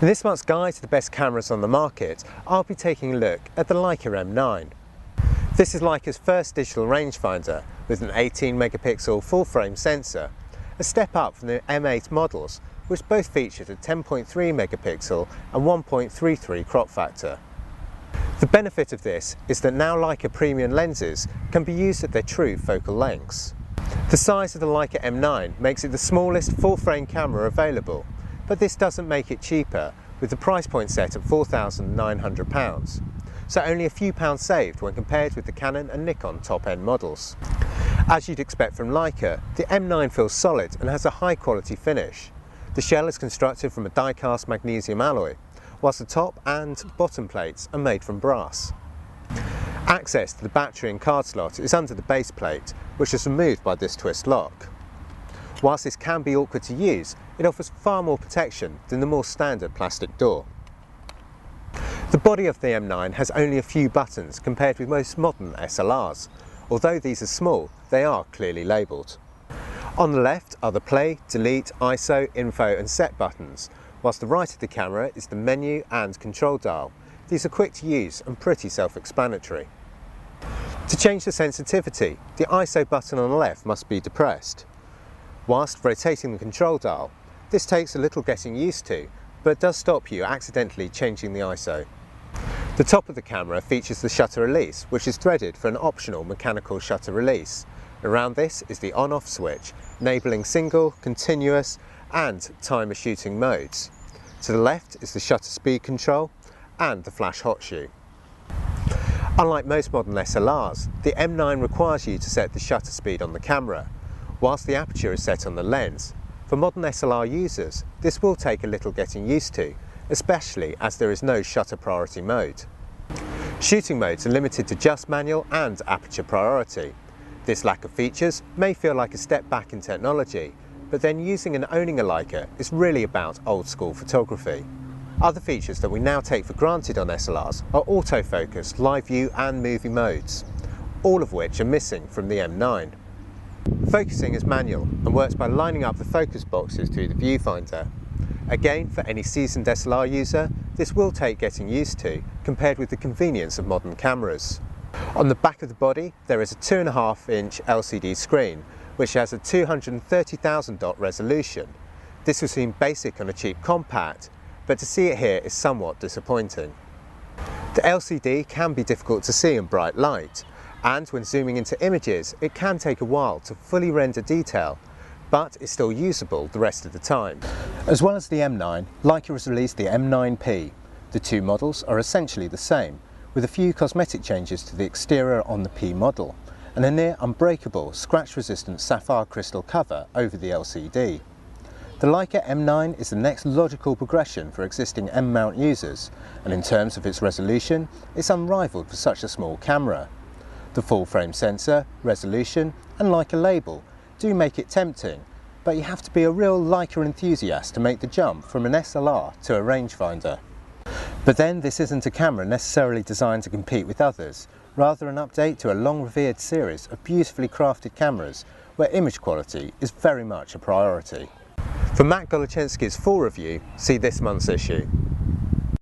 In this month's guide to the best cameras on the market, I'll be taking a look at the LeicaM9. This is Leica's first digital rangefinder with an 18 megapixel full frame sensor, a step up from the M8 models which both featured a 10.3 megapixel and 1.33 crop factor. The benefit of this is that now Leica premium lenses can be used at their true focal lengths. The size of the LeicaM9 makes it the smallest full frame camera available, but this doesn't make it cheaper, with the price point set at £4,900, so only a few pounds saved when compared with the Canon and Nikon top-end models. As you'd expect from Leica, the M9 feels solid and has a high quality finish. The shell is constructed from a die-cast magnesium alloy, whilst the top and bottom plates are made from brass. Access to the battery and card slot is under the base plate, which is removed by this twist lock. Whilst this can be awkward to use, it offers far more protection than the more standard plastic door. The body of the M9 has only a few buttons compared with most modern SLRs. Although these are small, they are clearly labelled. On the left are the play, delete, ISO, info and set buttons, whilst the right of the camera is the menu and control dial. These are quick to use and pretty self-explanatory. To change the sensitivity, the ISO button on the left must be depressed. Whilst rotating the control dial, this takes a little getting used to, but does stop you accidentally changing the ISO. The top of the camera features the shutter release, which is threaded for an optional mechanical shutter release. Around this is the on-off switch, enabling single, continuous and timer shooting modes. To the left is the shutter speed control and the flash hot shoe. Unlike most modern SLRs, the M9 requires you to set the shutter speed on the camera, whilst the aperture is set on the lens. For modern SLR users, this will take a little getting used to, especially as there is no shutter priority mode. Shooting modes are limited to just manual and aperture priority. This lack of features may feel like a step back in technology, but then using and owning a Leica is really about old school photography. Other features that we now take for granted on SLRs are autofocus, live view and movie modes, all of which are missing from the M9. Focusing is manual and works by lining up the focus boxes through the viewfinder. Again, for any seasoned SLR user, this will take getting used to compared with the convenience of modern cameras. On the back of the body, there is a 2.5-inch LCD screen, which has a 230,000 dot resolution. This will seem basic on a cheap compact, but to see it here is somewhat disappointing. The LCD can be difficult to see in bright light, and when zooming into images, it can take a while to fully render detail, but it's still usable the rest of the time. As well as the M9, Leica has released the M9P. The two models are essentially the same, with a few cosmetic changes to the exterior on the P model, and a near unbreakable scratch-resistant sapphire crystal cover over the LCD. The Leica M9 is the next logical progression for existing M-mount users, and in terms of its resolution, it's unrivaled for such a small camera. The full-frame sensor, resolution and Leica label do make it tempting, but you have to be a real Leica enthusiast to make the jump from an SLR to a rangefinder. But then this isn't a camera necessarily designed to compete with others, rather an update to a long-revered series of beautifully crafted cameras where image quality is very much a priority. For Matt Goloczynski's full review, see this month's issue.